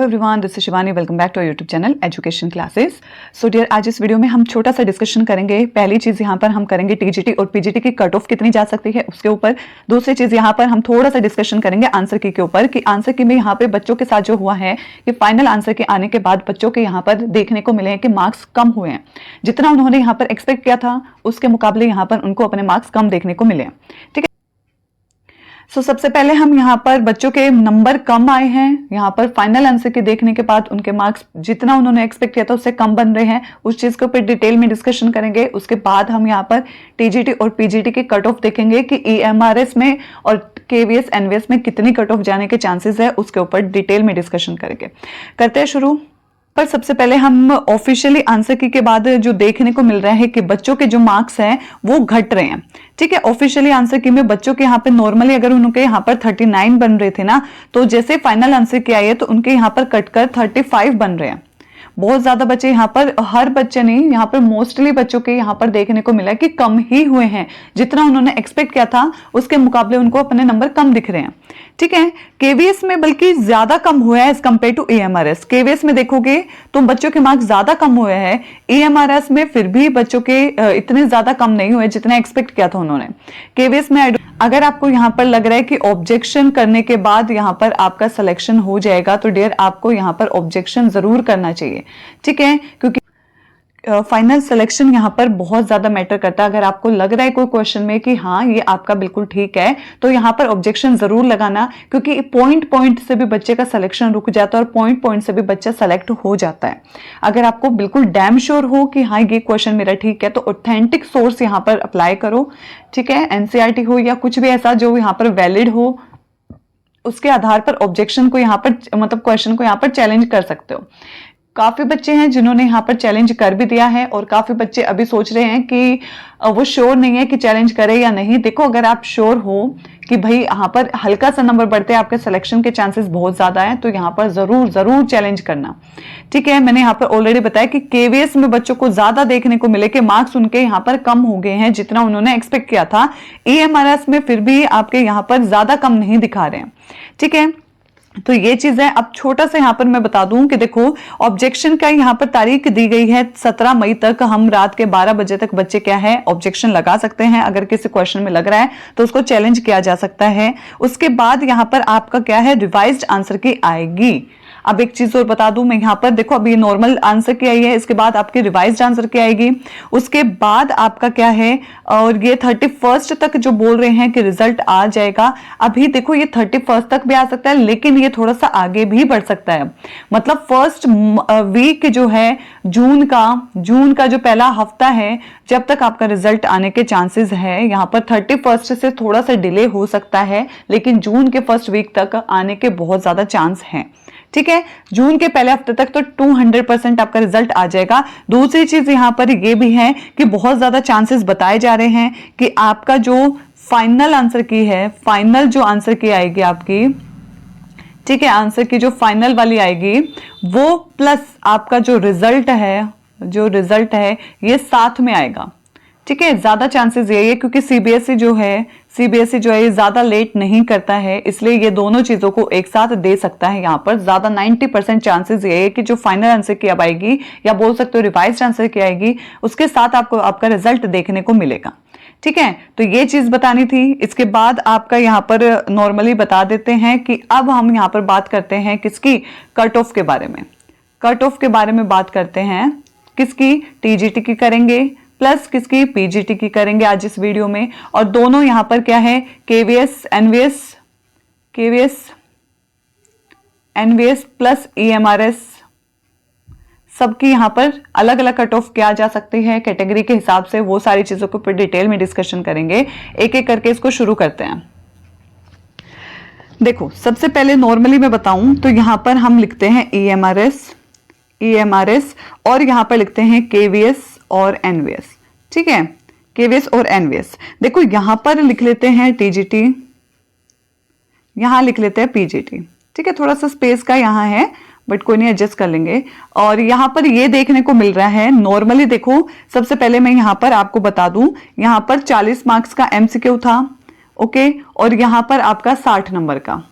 Everyone, this is Shivani. Welcome back to our YouTube channel education classes. So dear, आज इस video में हम छोटा सा डिस्कशन करेंगे। पहली चीज़ यहाँ पर हम करेंगे टीजीटी और पीजीटी की कट ऑफ कितनी जा सकती है उसके ऊपर। दूसरी चीज़ यहाँ पर हम थोड़ा सा डिस्कशन करेंगे आंसर की के ऊपर कि आंसर की में यहाँ पे बच्चों के साथ जो हुआ है कि फाइनल आंसर के आने के बाद बच्चों के यहाँ पर देखने को मिले हैं कि मार्क्स कम हुए हैं। जितना उन्होंने यहाँ पर एक्सपेक्ट किया था उसके मुकाबले यहाँ पर उनको अपने मार्क्स कम देखने को मिले हैं। ठीक है, सो सबसे पहले हम यहाँ पर बच्चों के नंबर कम आए हैं। यहाँ पर फाइनल आंसर के देखने के बाद उनके मार्क्स जितना उन्होंने एक्सपेक्ट किया था उससे कम बन रहे हैं। उस चीज के ऊपर डिटेल में डिस्कशन करेंगे। उसके बाद हम यहाँ पर टीजीटी और पीजीटी के कट ऑफ देखेंगे कि ईएमआरएस में और केवीएस एनवीएस में कितनी कट ऑफ जाने के चांसेस है, उसके ऊपर डिटेल में डिस्कशन करेंगे। करते हैं शुरू। पर सबसे पहले हम ऑफिशियली आंसर की के बाद जो देखने को मिल रहा है कि बच्चों के जो मार्क्स हैं वो घट रहे हैं। ठीक है, ऑफिशियली आंसर की में बच्चों के यहाँ पे नॉर्मली अगर उनके यहाँ पर 39 बन रहे थे ना, तो जैसे फाइनल आंसर की आई है तो उनके यहाँ पर कटकर 35 बन रहे हैं। बहुत ज्यादा बच्चे यहाँ पर, हर बच्चे नहीं, यहाँ पर मोस्टली बच्चों के यहाँ पर देखने को मिला कि कम ही हुए हैं। जितना उन्होंने एक्सपेक्ट किया था उसके मुकाबले उनको अपने नंबर कम दिख रहे हैं। ठीक है, केवीएस में बल्कि ज्यादा कम हुआ है as compare to EMRS. KVS में देखोगे तो बच्चों के मार्क्स ज्यादा कम हुए हैं। ईएमआरएस में फिर भी बच्चों के इतने ज्यादा कम नहीं हुए जितना एक्सपेक्ट किया था उन्होंने। केवीएस में अगर आपको यहाँ पर लग रहा है कि ऑब्जेक्शन करने के बाद यहाँ पर आपका सिलेक्शन हो जाएगा तो डियर आपको यहाँ पर ऑब्जेक्शन जरूर करना चाहिए। ठीक है, क्योंकि फाइनल सिलेक्शन यहाँ पर बहुत ज्यादा मैटर करता है। अगर आपको लग रहा है कोई क्वेश्चन में कि हाँ ये आपका बिल्कुल ठीक है तो यहाँ पर ऑब्जेक्शन जरूर लगाना, क्योंकि पॉइंट से भी बच्चे का सिलेक्शन रुक जाता है और पॉइंट से भी बच्चा सेलेक्ट हो जाता है। अगर आपको बिल्कुल डैम श्योर हो कि हाँ ये क्वेश्चन मेरा ठीक है तो ऑथेंटिक सोर्स यहाँ पर अप्लाई करो। ठीक है, एनसीईआरटी हो या कुछ भी ऐसा जो यहाँ पर वैलिड हो, उसके आधार पर ऑब्जेक्शन को यहाँ पर मतलब क्वेश्चन को यहाँ पर चैलेंज कर सकते हो। काफी बच्चे हैं जिन्होंने यहाँ पर चैलेंज कर भी दिया है और काफी बच्चे अभी सोच रहे हैं कि वो श्योर नहीं है कि चैलेंज करे या नहीं। देखो, अगर आप श्योर हो कि भाई यहाँ पर हल्का सा नंबर बढ़ते हैं, आपके सिलेक्शन के चांसेस बहुत ज्यादा हैं, तो यहाँ पर जरूर जरूर चैलेंज करना। ठीक है, मैंने यहाँ पर ऑलरेडी बताया कि केवीएस में बच्चों को ज्यादा देखने को मिले कि मार्क्स उनके यहाँ पर कम हो गए हैं जितना उन्होंने एक्सपेक्ट किया था। ईएमआरएस में फिर भी आपके यहाँ पर ज्यादा कम नहीं दिखा रहे हैं। ठीक है, तो ये चीज है। अब छोटा सा यहाँ पर मैं बता दूं कि देखो, ऑब्जेक्शन का यहाँ पर तारीख दी गई है 17 मई तक। हम रात के 12 बजे तक बच्चे क्या है ऑब्जेक्शन लगा सकते हैं। अगर किसी क्वेश्चन में लग रहा है तो उसको चैलेंज किया जा सकता है। उसके बाद यहाँ पर आपका क्या है रिवाइज्ड आंसर की आएगी। अब एक चीज और बता दूं मैं यहाँ पर, देखो अभी नॉर्मल आंसर की आई है, इसके बाद आपकी रिवाइज्ड आंसर की आएगी। उसके बाद आपका क्या है, और ये 31 तक जो बोल रहे हैं कि रिजल्ट आ जाएगा। अभी देखो ये 31 तक भी आ सकता है, लेकिन ये थोड़ा सा आगे भी बढ़ सकता है। मतलब फर्स्ट वीक जो है जून का जो पहला हफ्ता है, जब तक आपका रिजल्ट आने के चांसेस है। यहाँ पर 31 से थोड़ा सा डिले हो सकता है, लेकिन जून के फर्स्ट वीक तक आने के बहुत ज्यादा चांस हैं। ठीक है, जून के पहले हफ्ते तक तो 200% आपका रिजल्ट आ जाएगा। दूसरी चीज यहां पर ये भी है कि बहुत ज्यादा चांसेस बताए जा रहे हैं कि आपका जो फाइनल आंसर की है, फाइनल जो आंसर की आएगी आपकी, ठीक है, आंसर की जो फाइनल वाली आएगी वो प्लस आपका जो रिजल्ट है ये साथ में आएगा। ठीक है, ज्यादा चांसेस यही है क्योंकि सीबीएसई जो है ये ज्यादा लेट नहीं करता है, इसलिए ये दोनों चीजों को एक साथ दे सकता है। यहाँ पर ज्यादा 90% चांसेस ये है कि जो फाइनल आंसर की अब आएगी या बोल सकते हो रिवाइज्ड आंसर की आएगी, उसके साथ आपको आपका रिजल्ट देखने को मिलेगा। ठीक है, तो ये चीज बतानी थी। इसके बाद आपका यहाँ पर नॉर्मली बता देते हैं कि अब हम यहाँ पर बात करते हैं किसकी, कट ऑफ के बारे में। कट ऑफ के बारे में बात करते हैं किसकी, टीजीटी की करेंगे प्लस किसकी, पीजीटी की करेंगे आज इस वीडियो में। और दोनों यहां पर क्या है, केवीएस एनवीएस प्लस ईएमआरएस, सबकी यहां पर अलग अलग कट ऑफ किया जा सकती है कैटेगरी के हिसाब से। वो सारी चीजों को डिटेल में डिस्कशन करेंगे, एक एक करके इसको शुरू करते हैं। देखो, सबसे पहले नॉर्मली मैं बताऊं तो यहां पर हम लिखते हैं ईएमआरएस और यहां पर लिखते हैं केवीएस और एनवीएस। ठीक है, केवीएस और एनवीएस। देखो यहां पर लिख लेते हैं टीजीटी, यहां लिख लेते हैं पीजीटी। ठीक है, थोड़ा सा स्पेस का यहां है बट कोई नहीं, एडजस्ट कर लेंगे। और यहां पर ये देखने को मिल रहा है नॉर्मली, देखो सबसे पहले मैं यहां पर आपको बता दूं, यहां पर 40 मार्क्स का एमसीक्यू था। ओके, और यहां पर आपका 60 नंबर का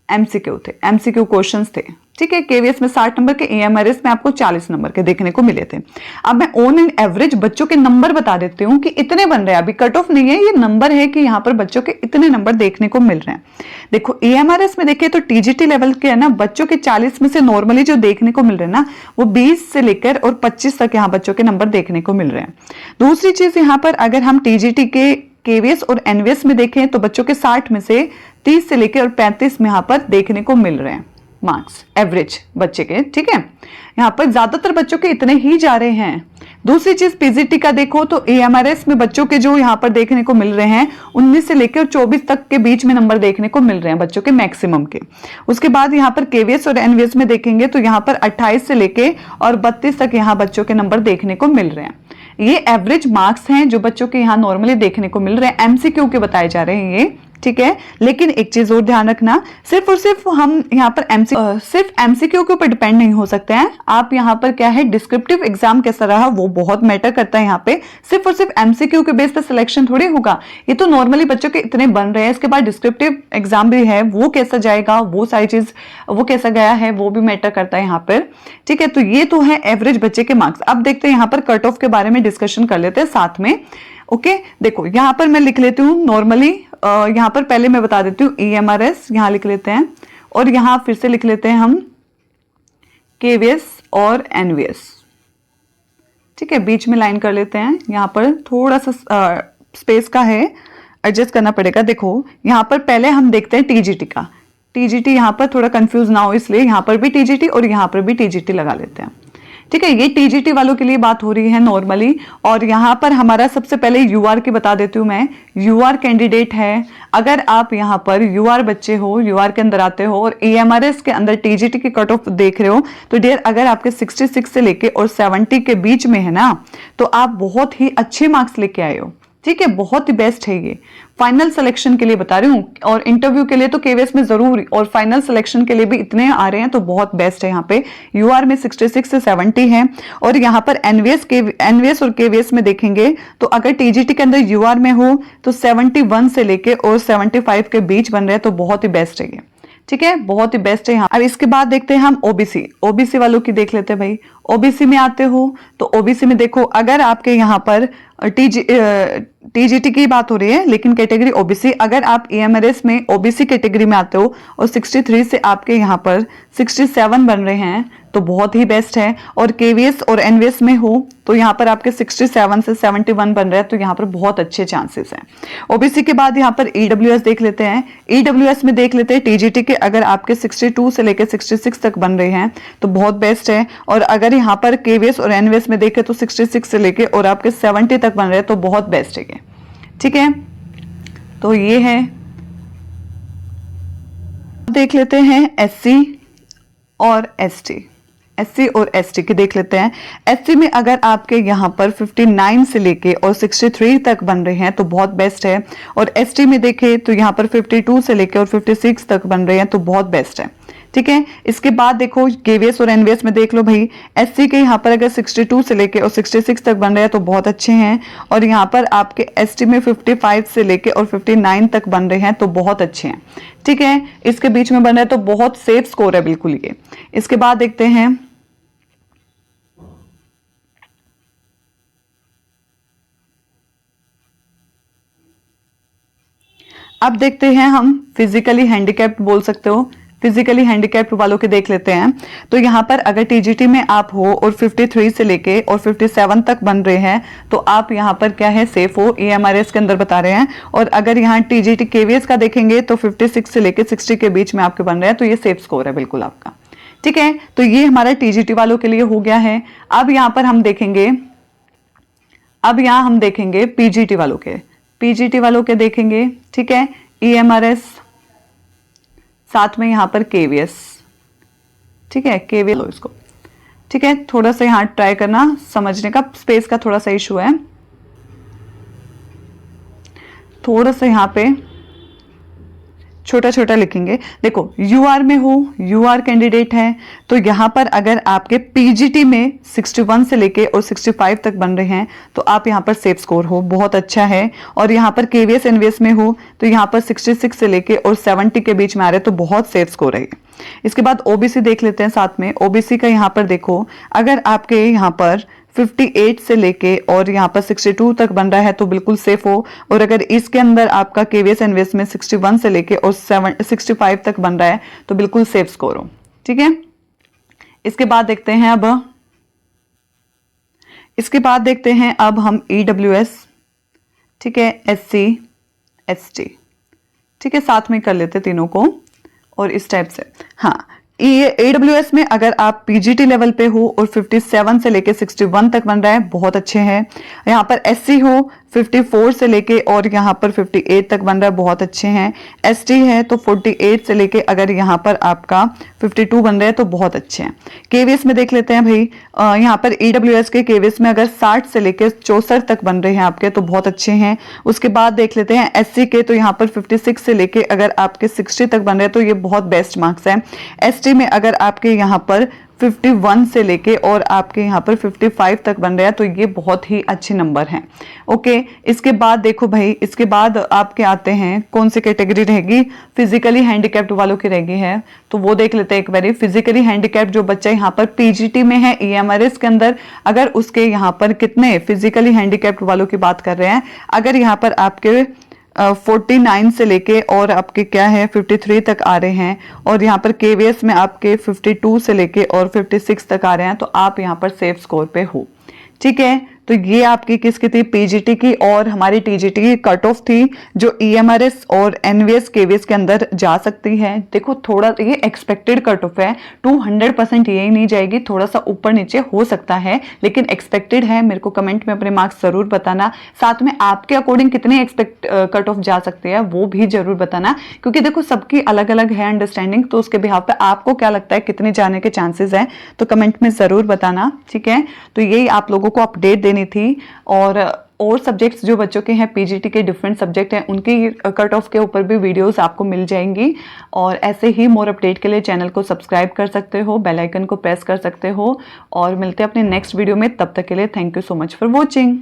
एमसीक्यू क्वेश्चंस थे। ठीक है। केवीएस में 60 नंबर के, एएमआरएस में आपको 40 नंबर के देखने को मिले थे। अब मैं ऑन एंड एवरेज बच्चों के नंबर बता देती हूँ कि इतने बन रहे हैं। अभी कट ऑफ नहीं है, ये नंबर है कि यहाँ पर बच्चों के इतने नंबर देखने को मिल रहे हैं। देखो एएमआरएस में देखिए तो टीजीटी लेवल के है ना, बच्चों के 40 में से नॉर्मली जो देखने को मिल रहे हैं ना, वो 20 से लेकर और 25 तक यहाँ बच्चों के नंबर देखने को मिल रहे हैं। दूसरी चीज यहाँ पर अगर हम टीजीटी के केवीएस और एनवीएस में देखें तो बच्चों के 60 में से 30 से लेकर और 35 में यहाँ पर देखने को मिल रहे हैं मार्क्स एवरेज बच्चे के। ठीक है, यहाँ पर ज्यादातर बच्चों के इतने ही जा रहे हैं। दूसरी चीज पीजीटी का देखो तो एएमआरएस में बच्चों के जो यहाँ पर देखने को मिल रहे हैं 19 से लेकर 24 तक के बीच में नंबर देखने को मिल रहे हैं बच्चों के मैक्सिमम के। उसके बाद यहाँ पर केवीएस और एनवीएस में देखेंगे तो यहाँ पर 28 से लेकर और 32 तक यहाँ बच्चों के नंबर देखने को मिल रहे हैं। ये एवरेज मार्क्स हैं जो बच्चों के यहाँ नॉर्मली देखने को मिल रहे हैं, एमसीक्यू के बताए जा रहे हैं ये। ठीक है, लेकिन एक चीज और ध्यान रखना, सिर्फ और सिर्फ हम यहाँ पर सिर्फ एमसीक्यू के ऊपर डिपेंड नहीं हो सकते हैं। आप यहाँ पर क्या है, डिस्क्रिप्टिव एग्जाम कैसा रहा वो बहुत मैटर करता है। यहाँ पे सिर्फ और सिर्फ एमसीक्यू के बेस पे सिलेक्शन थोड़ी होगा। ये तो नॉर्मली बच्चों के इतने बन रहे हैं, इसके बाद डिस्क्रिप्टिव एग्जाम भी है, वो कैसा जाएगा, वो सारी चीज वो कैसा गया है वो भी मैटर करता है यहाँ पर। ठीक है, तो ये तो है एवरेज बच्चे के मार्क्स। अब देखते हैं यहाँ पर कट ऑफ के बारे में डिस्कशन कर लेते हैं साथ में। ओके, देखो यहाँ पर मैं लिख लेती हूँ नॉर्मली, यहाँ पर पहले मैं बता देती हूँ ईएमआरएस यहाँ लिख लेते हैं और यहाँ फिर से लिख लेते हैं हम केवीएस और एनवीएस। ठीक है, बीच में लाइन कर लेते हैं, यहाँ पर थोड़ा सा स्पेस का है, एडजस्ट करना पड़ेगा। देखो यहाँ पर पहले हम देखते हैं टीजीटी का। टीजीटी यहाँ पर थोड़ा कंफ्यूज ना हो इसलिए यहाँ पर भी टीजीटी और यहाँ पर भी टीजीटी लगा लेते हैं। ठीक है, ये टीजीटी वालों के लिए बात हो रही है नॉर्मली। और यहाँ पर हमारा सबसे पहले यूआर की बता देती हूँ मैं। यूआर कैंडिडेट है, अगर आप यहाँ पर यूआर बच्चे हो, यूआर के अंदर आते हो और एएमआरएस के अंदर टीजीटी की कट ऑफ देख रहे हो तो डियर अगर आपके 66 से लेके और 70 के बीच में है ना, तो आप बहुत ही अच्छे मार्क्स लेके आए हो। ठीक है, बहुत ही बेस्ट है ये। फाइनल सिलेक्शन के लिए बता रही हूँ, और इंटरव्यू के लिए तो केवीएस में जरूर, और फाइनल सिलेक्शन के लिए भी इतने आ रहे हैं तो बहुत बेस्ट है। यहाँ पे यूआर में 66 से 70 है। और यहाँ पर एनवीएस और केवीएस में देखेंगे तो अगर टीजीटी के अंदर यूआर में हो तो 71 से लेके और 75 के बीच बन रहे हैं तो बहुत ही बेस्ट है ये। ठीक है, बहुत ही बेस्ट है यहाँ। अब इसके बाद देखते हैं हम ओबीसी वालों की देख लेते हैं भाई। ओबीसी में आते हो तो ओबीसी में देखो अगर आपके यहाँ पर टीजीटी की बात हो रही है लेकिन कैटेगरी ओबीसी, अगर आप एएमआरएस में ओबीसी कैटेगरी में आते हो और 63 से आपके यहाँ पर 67 बन रहे हैं तो बहुत ही बेस्ट है। और केवीएस और एनवीएस में हो तो यहाँ पर आपके 67 से 71 बन रहे हैं तो यहाँ पर बहुत अच्छे चांसेस हैं। ओबीसी के बाद यहाँ पर ईडब्ल्यूएस देख लेते हैं। ईडब्ल्यूएस में देख लेते हैं टीजीटी के अगर आपके 62 से लेकर 66 तक बन रहे हैं तो बहुत बेस्ट है। और अगर यहाँ पर केवीएस और एनवीएस में देखें तो 66 से लेके और आपके 70 तक बन रहे हैं तो बहुत बेस्ट है। ठीक है, तो ये है। देख लेते हैं एससी और एसटी की देख लेते हैं। एससी में अगर आपके यहाँ पर 59 से लेके और 63 तक बन रहे हैं तो बहुत बेस्ट है। और एसटी में देखें तो यहाँ पर 52 से लेके और 56 तक बन रहे हैं तो बहुत बेस्ट है। ठीक है, इसके बाद देखो केवीएस और एनवीएस में देख लो भाई, एससी के यहाँ पर अगर 62 से लेके और 66 तक बन रहे हैं तो बहुत अच्छे हैं। और यहाँ पर आपके एसटी में 55 से लेके और 59 तक बन रहे हैं तो बहुत अच्छे हैं। ठीक है, इसके बीच में बन रहे हैं तो बहुत सेफ स्कोर है बिल्कुल ये। इसके बाद देखते हैं अब देखते हैं हम फिजिकली हैंडीकैप्ड बोल सकते हो, फिजिकली हैंडीकैप्ड वालों के देख लेते हैं। तो यहाँ पर अगर टीजीटी में आप हो और 53 से लेके और 57 तक बन रहे हैं तो आप यहाँ पर क्या है, सेफ हो, एएमआरएस के अंदर बता रहे हैं। और अगर यहाँ टीजीटी केवीएस का देखेंगे तो 56 से लेके 60 के बीच में आपके बन रहे हैं तो ये सेफ स्कोर है बिल्कुल आपका। ठीक है, तो ये हमारा टीजीटी वालों के लिए हो गया है। अब यहाँ पर हम देखेंगे, अब यहाँ हम देखेंगे पीजीटी वालों के देखेंगे। ठीक है, ईएमआरएस साथ में यहाँ पर केवीएस। ठीक है, केवीएस लो इसको। ठीक है, थोड़ा सा यहाँ ट्राई करना, समझने का स्पेस का थोड़ा सा इशू है, थोड़ा सा यहाँ पे छोटा छोटा लिखेंगे। देखो यूआर में हो, यूआर कैंडिडेट है तो यहाँ पर अगर आपके पीजीटी में 61 से लेके और 65 तक बन रहे हैं तो आप यहाँ पर सेफ स्कोर हो, बहुत अच्छा है। और यहाँ पर केवीएस एनवीएस में हो तो यहाँ पर 66 से लेके और 70 के बीच में आ रहे हैं तो बहुत सेफ स्कोर है। इसके बाद ओबीसी देख लेते हैं साथ में। ओबीसी का यहाँ पर देखो, अगर आपके यहाँ पर 58 से लेके और यहाँ पर 62 तक बन रहा है तो बिल्कुल सेफ हो, और अगर इसके अंदर आपका केवीएस एनवीएस में 61 से लेके और 65 तक बन रहा है तो बिल्कुल सेफ स्कोर हो। ठीक है, इसके बाद देखते हैं अब हम ईडब्ल्यूएस, ठीक है, एससी, एसटी, ठीक है, साथ में कर लेते तीनों को और इस टाइप से। हाँ, ये AWS में अगर आप PGT लेवल पे हो और 57 से लेके 61 तक बन रहा है, बहुत अच्छे हैं। यहाँ पर SC हो 54 से लेके और यहाँ पर 58 तक बन रहा है, बहुत अच्छे हैं। ST है तो 48 से लेके अगर यहाँ पर आपका 52 बन रहा है तो बहुत अच्छे हैं। KVS में देख लेते हैं भाई, यहाँ पर EWS के KVS में अगर 60 से लेके 64 तक बन रहे हैं आपके तो बहुत अच्छे हैं। उसके बाद देख लेते हैं SC के, तो यहाँ पर 56 से लेके अगर आपके 60 तक बन रहे हैं तो ये बहुत बेस्ट मार्क्स है। ST में अगर आपके यहाँ पर 51 से लेके और आपके यहाँ पर 55 तक बन रहा है तो ये बहुत ही अच्छे नंबर हैं। ओके, इसके बाद देखो भाई, इसके बाद आपके आते हैं कौन सी कैटेगरी रहेगी, फिजिकली हैंडीकैप्ड वालों की रहेगी है, तो वो देख लेते हैं एक बारी। फिजिकली हैंडीकैप्ड जो बच्चा यहाँ पर PGT में है EMRS के अंदर, अगर उसके यहाँ पर कितने फिजिकली हैंडीकैप्ड वालों की बात कर रहे हैं, अगर यहाँ पर आपके 49 से लेके और आपके क्या है 53 तक आ रहे हैं, और यहाँ पर KVS में आपके 52 से लेके और 56 तक आ रहे हैं, तो आप यहाँ पर सेफ स्कोर पे हो। ठीक है, तो ये आपकी किसकी थी, PGT की और हमारी TGT की कट ऑफ थी जो EMRS और NVS KVS के अंदर जा सकती है। देखो थोड़ा ये एक्सपेक्टेड कट ऑफ है, 200% यही नहीं जाएगी, थोड़ा सा ऊपर नीचे हो सकता है, लेकिन एक्सपेक्टेड है। मेरे को कमेंट में अपने मार्क्स जरूर बताना, साथ में आपके अकॉर्डिंग कितने एक्सपेक्ट कट ऑफ जा सकते हैं वो भी जरूर बताना, क्योंकि देखो सबकी अलग अलग है अंडरस्टैंडिंग, तो उसके बिहाफ पे आपको क्या लगता है कितने जाने के चांसेस हैं तो कमेंट में जरूर बताना। ठीक है, तो यही आप लोगों को अपडेट देनी थी। और सब्जेक्ट्स जो बच्चों के हैं PGT के डिफरेंट सब्जेक्ट हैं उनकी कट ऑफ के ऊपर भी वीडियोस आपको मिल जाएंगी, और ऐसे ही मोर अपडेट के लिए चैनल को सब्सक्राइब कर सकते हो, बेल आइकन को प्रेस कर सकते हो, और मिलते हैं अपने नेक्स्ट वीडियो में। तब तक के लिए thank you so much for watching.